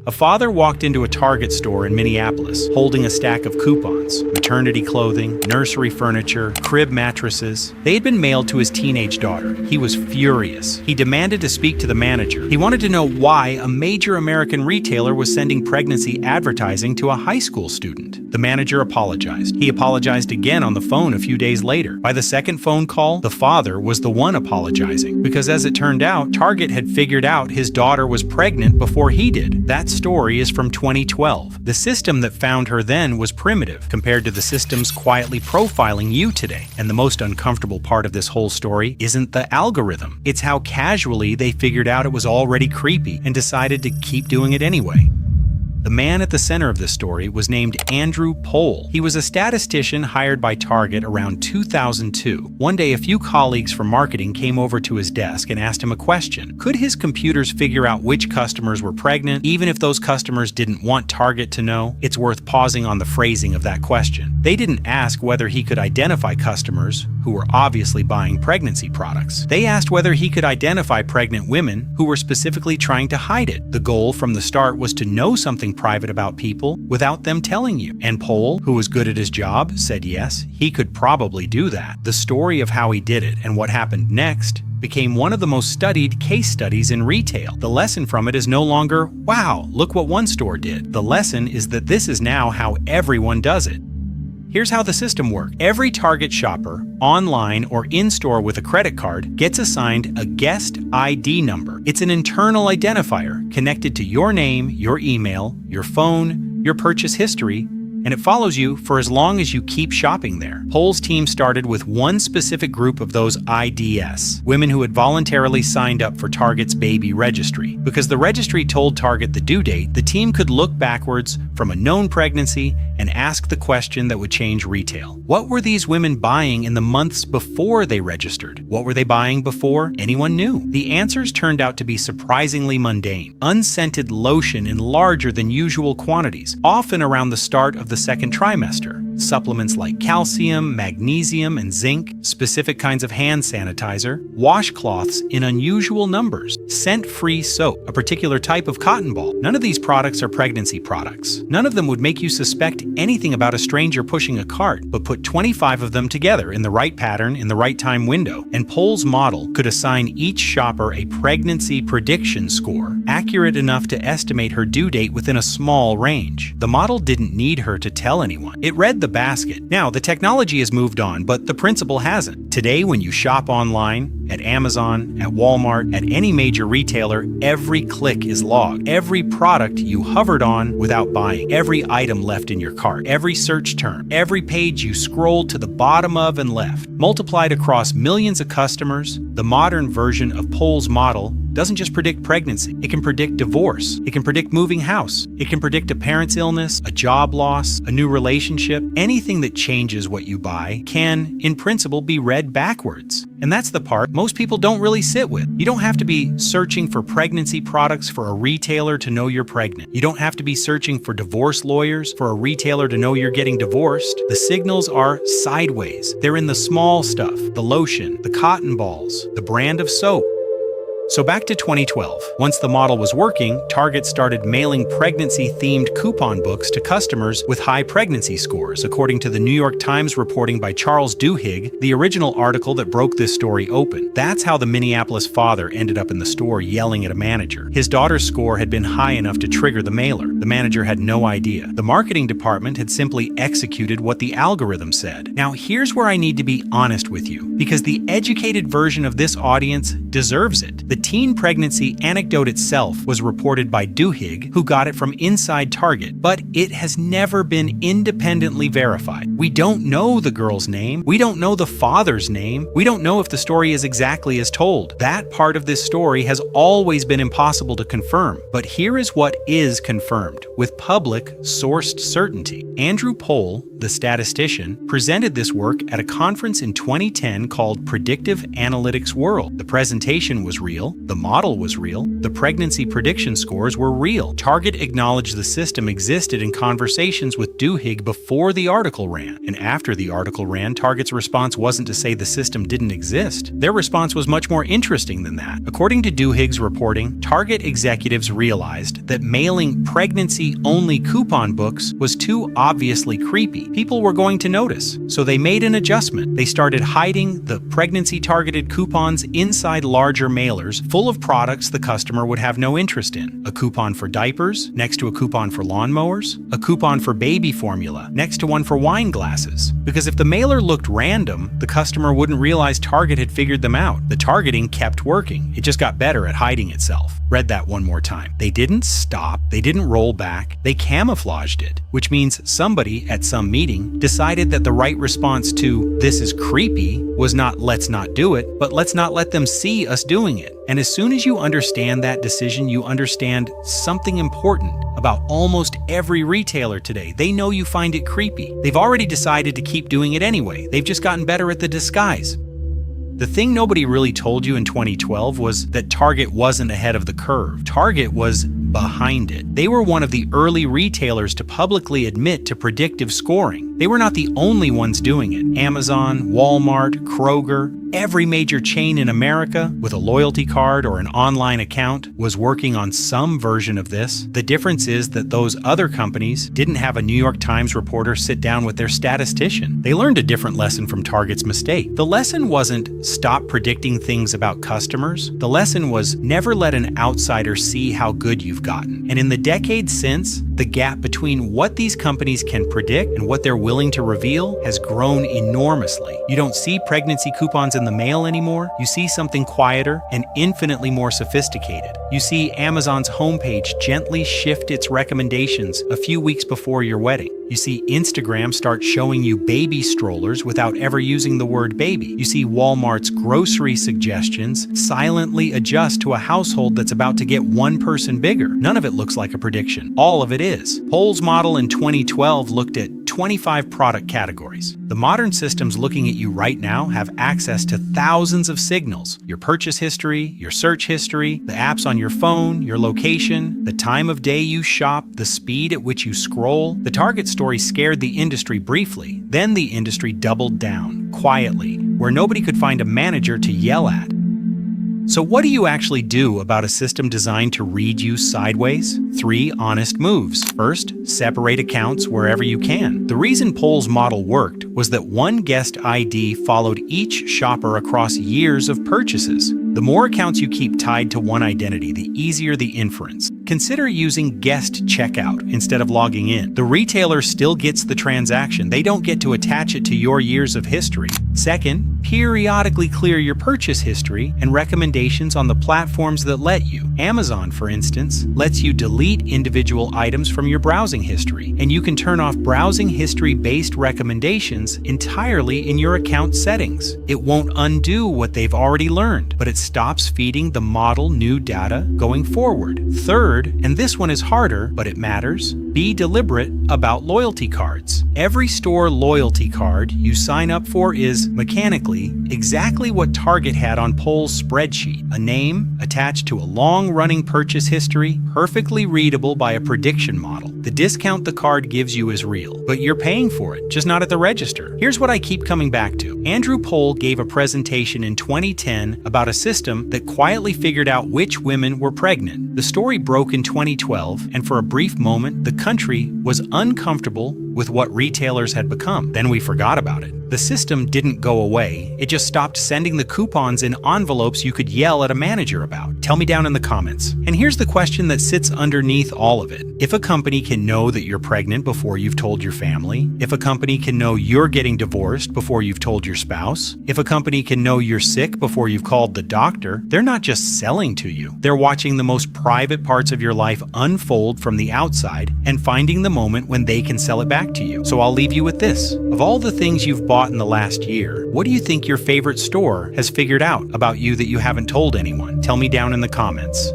A father walked into a Target store in Minneapolis, holding a stack of coupons: maternity clothing, nursery furniture, crib mattresses. They had been mailed to his teenage daughter. He was furious. He demanded to speak to the manager. He wanted to know why a major American retailer was sending pregnancy advertising to a high school student. The manager apologized. He apologized again on the phone a few days later. By the second phone call, the father was the one apologizing, because as it turned out, Target had figured out his daughter was pregnant before he did. That story is from 2012. The system that found her then was primitive compared to the systems quietly profiling you today. And the most uncomfortable part of this whole story isn't the algorithm. It's how casually they figured out it was already creepy and decided to keep doing it anyway. The man at the center of this story was named Andrew Pohl. He was a statistician hired by Target around 2002. One day, a few colleagues from marketing came over to his desk and asked him a question. Could his computers figure out which customers were pregnant, even if those customers didn't want Target to know? It's worth pausing on the phrasing of that question. They didn't ask whether he could identify customers who were obviously buying pregnancy products. They asked whether he could identify pregnant women who were specifically trying to hide it. The goal from the start was to know something private about people without them telling you. And Pohl, who was good at his job, said yes, he could probably do that. The story of how he did it and what happened next became one of the most studied case studies in retail. The lesson from it is no longer, wow, look what one store did. The lesson is that this is now how everyone does it. Here's how the system works. Every Target shopper, online or in-store with a credit card, gets assigned a guest ID number. It's an internal identifier connected to your name, your email, your phone, your purchase history, and it follows you for as long as you keep shopping there. Pohl's team started with one specific group of those IDS, women who had voluntarily signed up for Target's baby registry. Because the registry told Target the due date, the team could look backwards from a known pregnancy and ask the question that would change retail. What were these women buying in the months before they registered? What were they buying before anyone knew? The answers turned out to be surprisingly mundane. Unscented lotion in larger than usual quantities, often around the start of the second trimester. Supplements like calcium, magnesium, and zinc, specific kinds of hand sanitizer, washcloths in unusual numbers, scent-free soap, a particular type of cotton ball. None of these products are pregnancy products. None of them would make you suspect anything about a stranger pushing a cart, but put 25 of them together in the right pattern in the right time window, and Pohl's model could assign each shopper a pregnancy prediction score, accurate enough to estimate her due date within a small range. The model didn't need her to tell anyone. It read the basket. Now, the technology has moved on, but the principle hasn't. Today, when you shop online, at Amazon, at Walmart, at any major retailer, every click is logged. Every product you hovered on without buying, every item left in your cart, every search term, every page you scrolled to the bottom of and left. Multiplied across millions of customers, the modern version of Pohl's model doesn't just predict pregnancy. It can predict divorce. It can predict moving house. It can predict a parent's illness, a job loss, a new relationship. Anything that changes what you buy can, in principle, be read backwards. And that's the part most people don't really sit with. You don't have to be searching for pregnancy products for a retailer to know you're pregnant. You don't have to be searching for divorce lawyers for a retailer to know you're getting divorced. The signals are sideways. They're in the small stuff, the lotion, the cotton balls, the brand of soap. So back to 2012. Once the model was working, Target started mailing pregnancy-themed coupon books to customers with high pregnancy scores, according to the New York Times reporting by Charles Duhigg, the original article that broke this story open. That's how the Minneapolis father ended up in the store yelling at a manager. His daughter's score had been high enough to trigger the mailer. The manager had no idea. The marketing department had simply executed what the algorithm said. Now, here's where I need to be honest with you, because the educated version of this audience deserves it. The teen pregnancy anecdote itself was reported by Duhigg, who got it from inside Target, but it has never been independently verified. We don't know the girl's name. We don't know the father's name. We don't know if the story is exactly as told. That part of this story has always been impossible to confirm. But here is what is confirmed, with public, sourced certainty. Andrew Pohl, the statistician, presented this work at a conference in 2010 called Predictive Analytics World. The presentation was real. The model was real. The pregnancy prediction scores were real. Target acknowledged the system existed in conversations with Duhigg before the article ran. And after the article ran, Target's response wasn't to say the system didn't exist. Their response was much more interesting than that. According to Duhigg's reporting, Target executives realized that mailing pregnancy-only coupon books was too obviously creepy. People were going to notice, so they made an adjustment. They started hiding the pregnancy-targeted coupons inside larger mailers full of products the customer would have no interest in. A coupon for diapers, next to a coupon for lawnmowers, a coupon for baby formula, next to one for wine glasses. Because if the mailer looked random, the customer wouldn't realize Target had figured them out. The targeting kept working. It just got better at hiding itself. Read that one more time. They didn't stop, they didn't roll back, they camouflaged it, which means somebody at some meeting decided that the right response to "this is creepy" was not "let's not do it," but "let's not let them see us doing it." And as soon as you understand that decision, you understand something important about almost every retailer today. They know you find it creepy. They've already decided to keep doing it anyway. They've just gotten better at the disguise. The thing nobody really told you in 2012 was that Target wasn't ahead of the curve. Target was behind it. They were one of the early retailers to publicly admit to predictive scoring. They were not the only ones doing it. Amazon, Walmart, Kroger, every major chain in America with a loyalty card or an online account was working on some version of this. The difference is that those other companies didn't have a New York Times reporter sit down with their statistician. They learned a different lesson from Target's mistake. The lesson wasn't stop predicting things about customers. The lesson was never let an outsider see how good you've gotten. And in the decades since, the gap between what these companies can predict and what they're willing to reveal has grown enormously. You don't see pregnancy coupons in the mail anymore. You see something quieter and infinitely more sophisticated. You see Amazon's homepage gently shift its recommendations a few weeks before your wedding. You see Instagram start showing you baby strollers without ever using the word baby. You see Walmart's grocery suggestions silently adjust to a household that's about to get one person bigger. None of it looks like a prediction. All of it is. Poll's model in 2012 looked at 25 product categories. The modern systems looking at you right now have access to thousands of signals: your purchase history, your search history, the apps on your phone, your location, the time of day you shop, the speed at which you scroll. The Target story scared the industry briefly. Then the industry doubled down, quietly, where nobody could find a manager to yell at. So what do you actually do about a system designed to read you sideways? 3 honest moves. First, separate accounts wherever you can. The reason Poll's model worked was that one guest ID followed each shopper across years of purchases. The more accounts you keep tied to one identity, the easier the inference. Consider using guest checkout instead of logging in. The retailer still gets the transaction. They don't get to attach it to your years of history. Second, periodically clear your purchase history and recommendations on the platforms that let you. Amazon, for instance, lets you delete individual items from your browsing history, and you can turn off browsing history-based recommendations entirely in your account settings. It won't undo what they've already learned, but it stops feeding the model new data going forward. Third, and this one is harder, but it matters, be deliberate about loyalty cards. Every store loyalty card you sign up for is, mechanically, exactly what Target had on Poll's spreadsheet: a name attached to a long-running purchase history, perfectly readable by a prediction model. The discount the card gives you is real, but you're paying for it, just not at the register. Here's what I keep coming back to. Andrew Poll gave a presentation in 2010 about a system that quietly figured out which women were pregnant. The story broke in 2012, and for a brief moment, the country was uncomfortable with what retailers had become. Then we forgot about it. The system didn't go away. It just stopped sending the coupons in envelopes you could yell at a manager about. Tell me down in the comments. And here's the question that sits underneath all of it. If a company can know that you're pregnant before you've told your family, if a company can know you're getting divorced before you've told your spouse, if a company can know you're sick before you've called the doctor, they're not just selling to you. They're watching the most private parts of your life unfold from the outside and finding the moment when they can sell it back to you. So I'll leave you with this. Of all the things you've bought in the last year, what do you think your favorite store has figured out about you that you haven't told anyone? Tell me down in the comments.